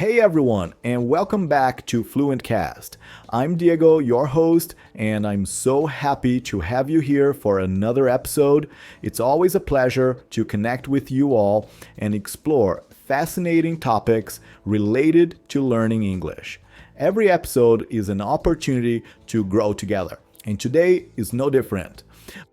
Hey everyone, and welcome back to FluentCast. I'm Diego, your host, and I'm so happy to have you here for another episode. It's always a pleasure to connect with you all and explore fascinating topics related to learning English. Every episode is an opportunity to grow together, and today is no different.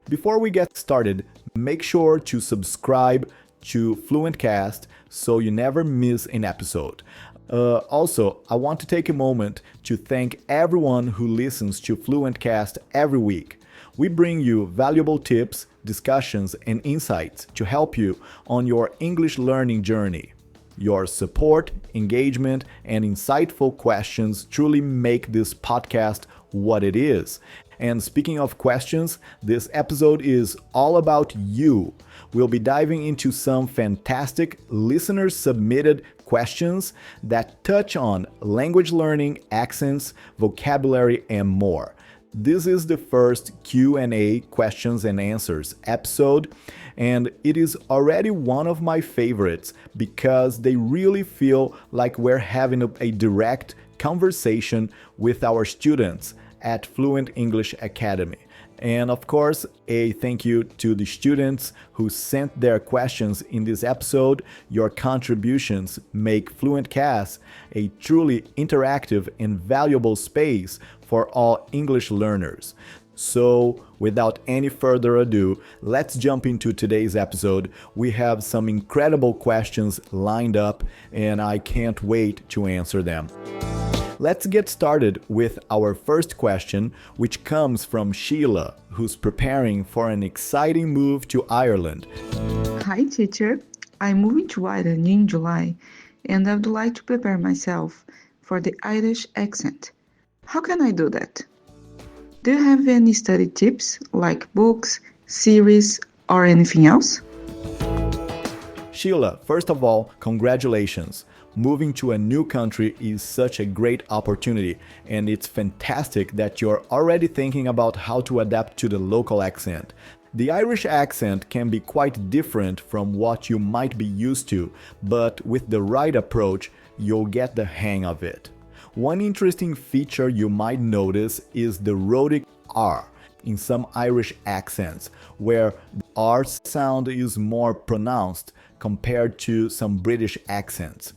Before we get started, make sure to subscribe to FluentCast so you never miss an episode. Also, I want to take a moment to thank everyone who listens to FluentCast every week. We bring you valuable tips, discussions, and insights to help you on your English learning journey. Your support, engagement, and insightful questions truly make this podcast what it is. And speaking of questions, this episode is all about you. We'll be diving into some fantastic listener-submitted questions that touch on language learning, accents, vocabulary, and more. This is the first Q&A questions and answers episode, and it is already one of my favorites because they really feel like we're having a direct conversation with our students at Fluent English Academy. And of course, a thank you to the students who sent their questions in this episode. Your contributions make FluentCast a truly interactive and valuable space for all English learners. So, without any further ado, let's jump into today's episode. We have some incredible questions lined up, and I can't wait to answer them. Let's get started with our first question, which comes from Sheila, who's preparing for an exciting move to Ireland. Hi, teacher. I'm moving to Ireland in July, and I would like to prepare myself for the Irish accent. How can I do that? Do you have any study tips, like books, series, or anything else? Sheila, first of all, congratulations. Moving to a new country is such a great opportunity, and it's fantastic that you're already thinking about how to adapt to the local accent. The Irish accent can be quite different from what you might be used to, but with the right approach, you'll get the hang of it. One interesting feature you might notice is the rhotic R in some Irish accents, where the R sound is more pronounced compared to some British accents.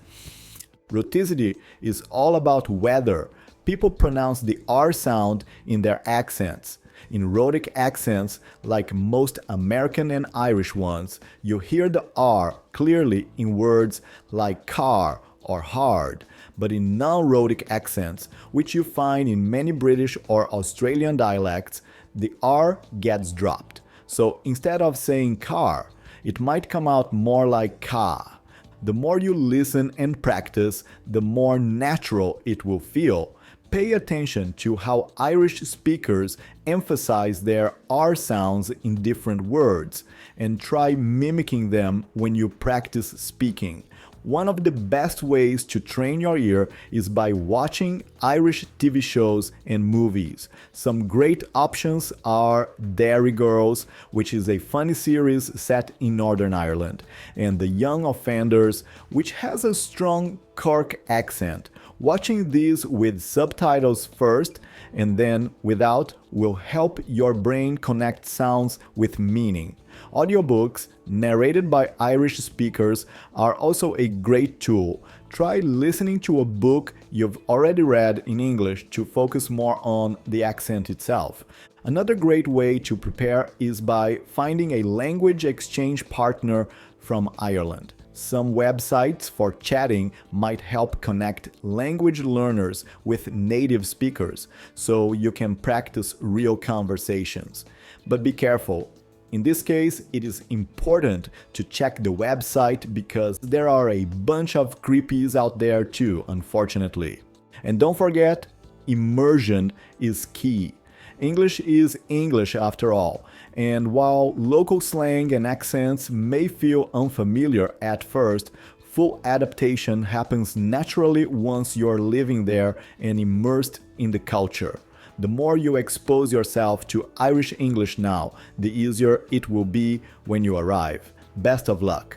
Rhoticity is all about whether people pronounce the R sound in their accents. In rhotic accents, like most American and Irish ones, you hear the R clearly in words like car or hard, but in non-rhotic accents, which you find in many British or Australian dialects, the R gets dropped. So instead of saying car, it might come out more like ka. The more you listen and practice, the more natural it will feel. Pay attention to how Irish speakers emphasize their R sounds in different words, and try mimicking them when you practice speaking. One of the best ways to train your ear is by watching Irish TV shows and movies. Some great options are Derry Girls, which is a funny series set in Northern Ireland, and The Young Offenders, which has a strong Cork accent. Watching these with subtitles first and then without will help your brain connect sounds with meaning. Audiobooks narrated by Irish speakers are also a great tool. Try listening to a book you've already read in English to focus more on the accent itself. Another great way to prepare is by finding a language exchange partner from Ireland. Some websites for chatting might help connect language learners with native speakers, so you can practice real conversations. But be careful. In this case, it is important to check the website because there are a bunch of creepies out there too, unfortunately. And don't forget, immersion is key. English is English after all, and while local slang and accents may feel unfamiliar at first, full adaptation happens naturally once you're living there and immersed in the culture. The more you expose yourself to Irish English now, the easier it will be when you arrive. Best of luck!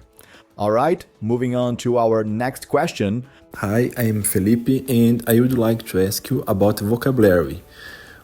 Alright, moving on to our next question. Hi, I am Felipe and I would like to ask you about vocabulary.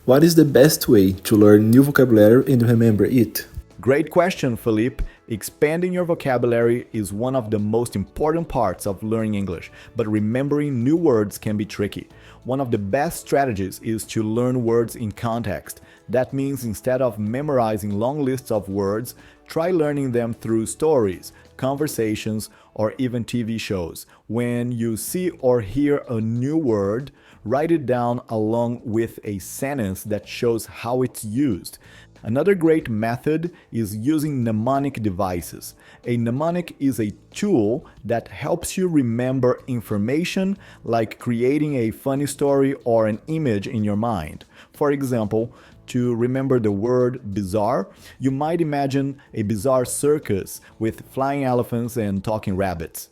What is the best way to learn new vocabulary and remember it? Great question, Philippe. Expanding your vocabulary is one of the most important parts of learning English, but remembering new words can be tricky. One of the best strategies is to learn words in context. That means instead of memorizing long lists of words, try learning them through stories, conversations, or even TV shows. When you see or hear a new word, write it down along with a sentence that shows how it's used. Another great method is using mnemonic devices. A mnemonic is a tool that helps you remember information, like creating a funny story or an image in your mind. For example, to remember the word bizarre, you might imagine a bizarre circus with flying elephants and talking rabbits.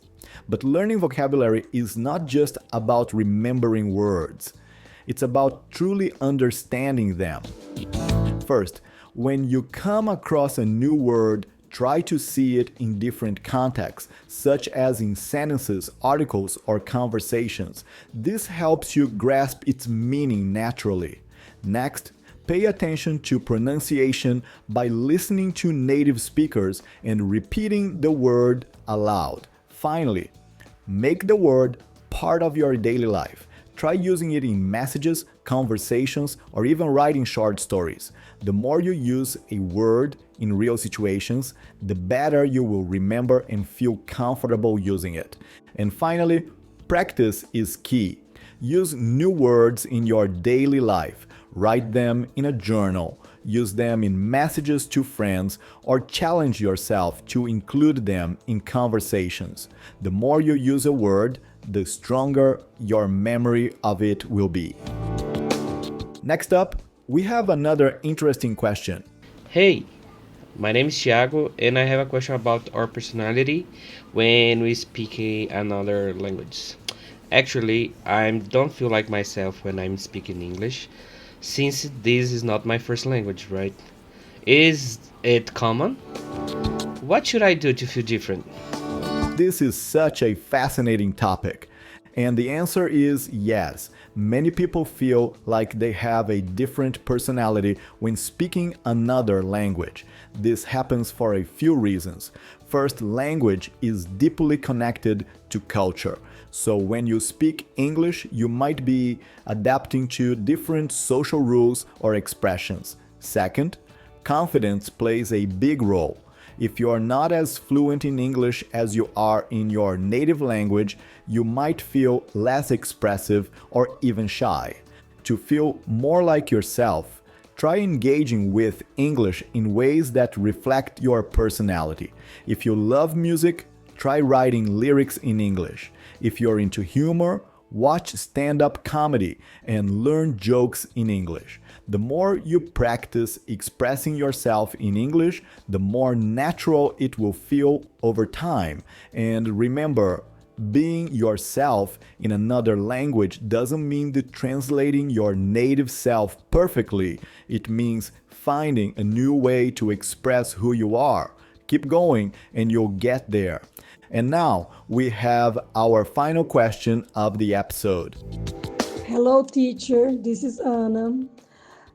But learning vocabulary is not just about remembering words. It's about truly understanding them. First, when you come across a new word, try to see it in different contexts, such as in sentences, articles, or conversations. This helps you grasp its meaning naturally. Next, pay attention to pronunciation by listening to native speakers and repeating the word aloud. Finally, make the word part of your daily life. Try using it in messages, conversations, or even writing short stories. The more you use a word in real situations, the better you will remember and feel comfortable using it. And finally, practice is key. Use new words in your daily life. Write them in a journal. Use them in messages to friends, or challenge yourself to include them in conversations. The more you use a word, the stronger your memory of it will be. Next up, we have another interesting question. Hey, my name is Thiago, and I have a question about our personality when we speak another language. Actually, I don't feel like myself when I'm speaking English, since this is not my first language, right? Is it common? What should I do to feel different? This is such a fascinating topic. And the answer is yes. Many people feel like they have a different personality when speaking another language. This happens for a few reasons. First, language is deeply connected to culture. So when you speak English, you might be adapting to different social rules or expressions. Second, confidence plays a big role. If you are not as fluent in English as you are in your native language, you might feel less expressive or even shy. To feel more like yourself, try engaging with English in ways that reflect your personality. If you love music, try writing lyrics in English. If you're into humor, watch stand-up comedy and learn jokes in English. The more you practice expressing yourself in English, the more natural it will feel over time. And remember, being yourself in another language doesn't mean translating your native self perfectly. It means finding a new way to express who you are. Keep going and you'll get there. And now we have our final question of the episode. Hello, teacher. This is Anna.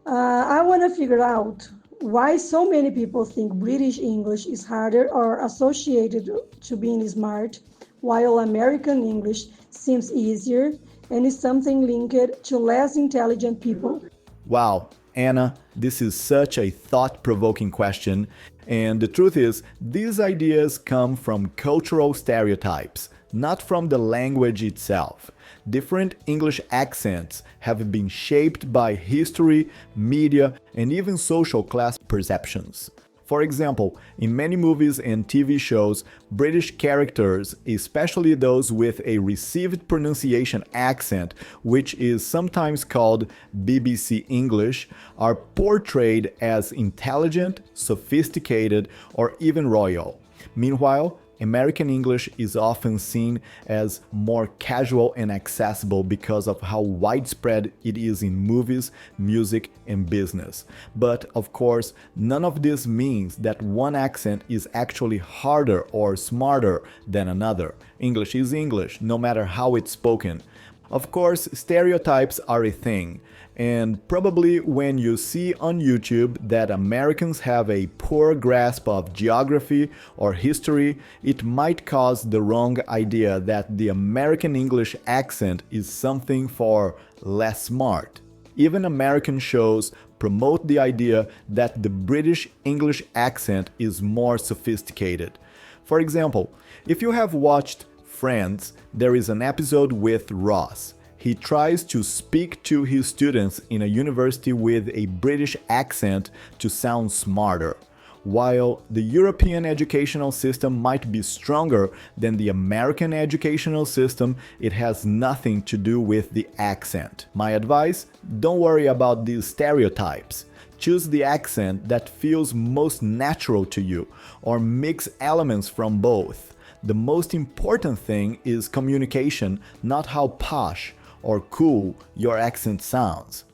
I want to figure out why so many people think British English is harder or associated to being smart, while American English seems easier and is something linked to less intelligent people. Wow, Anna, this is such a thought-provoking question. And the truth is, these ideas come from cultural stereotypes, not from the language itself. Different English accents have been shaped by history, media, and even social class perceptions. For example, in many movies and TV shows, British characters, especially those with a received pronunciation accent, which is sometimes called BBC English, are portrayed as intelligent, sophisticated, or even royal. Meanwhile, American English is often seen as more casual and accessible because of how widespread it is in movies, music, and business. But of course, none of this means that one accent is actually harder or smarter than another. English is English, no matter how it's spoken. Of course, stereotypes are a thing, and probably when you see on YouTube that Americans have a poor grasp of geography or history, it might cause the wrong idea that the American English accent is something for less smart. Even American shows promote the idea that the British English accent is more sophisticated. For example, if you have watched Friends, there is an episode with Ross. He tries to speak to his students in a university with a British accent to sound smarter. While the European educational system might be stronger than the American educational system, it has nothing to do with the accent. My advice? Don't worry about these stereotypes. Choose the accent that feels most natural to you, or mix elements from both. The most important thing is communication, not how posh or cool your accent sounds.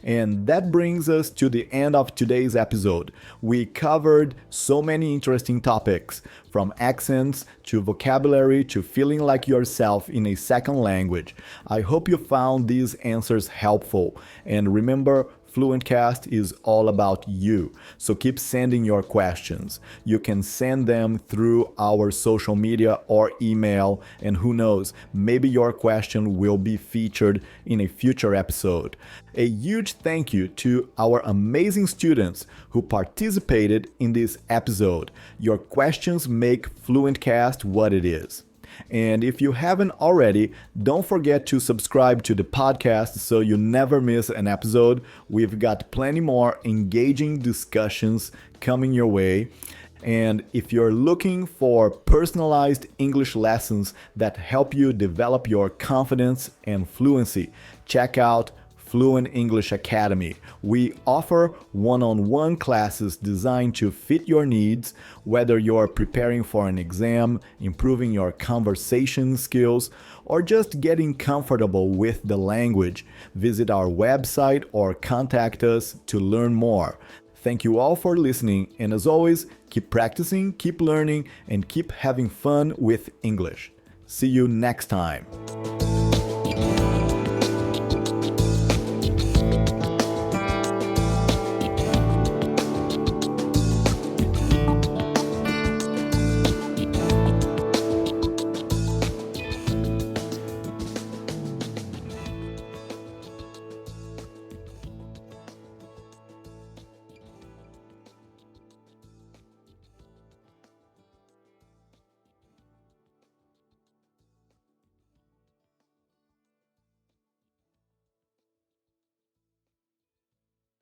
And that brings us to the end of today's episode. We covered so many interesting topics, from accents to vocabulary to feeling like yourself in a second language. I hope you found these answers helpful. And remember, FluentCast is all about you, so keep sending your questions. You can send them through our social media or email, and who knows, maybe your question will be featured in a future episode. A huge thank you to our amazing students who participated in this episode. Your questions make FluentCast what it is. And if you haven't already, don't forget to subscribe to the podcast so you never miss an episode. We've got plenty more engaging discussions coming your way. And if you're looking for personalized English lessons that help you develop your confidence and fluency, check out Fluent English Academy. We offer one-on-one classes designed to fit your needs, whether you're preparing for an exam, improving your conversation skills, or just getting comfortable with the language. Visit our website or contact us to learn more. Thank you all for listening, and as always, keep practicing, keep learning, and keep having fun with English. See you next time.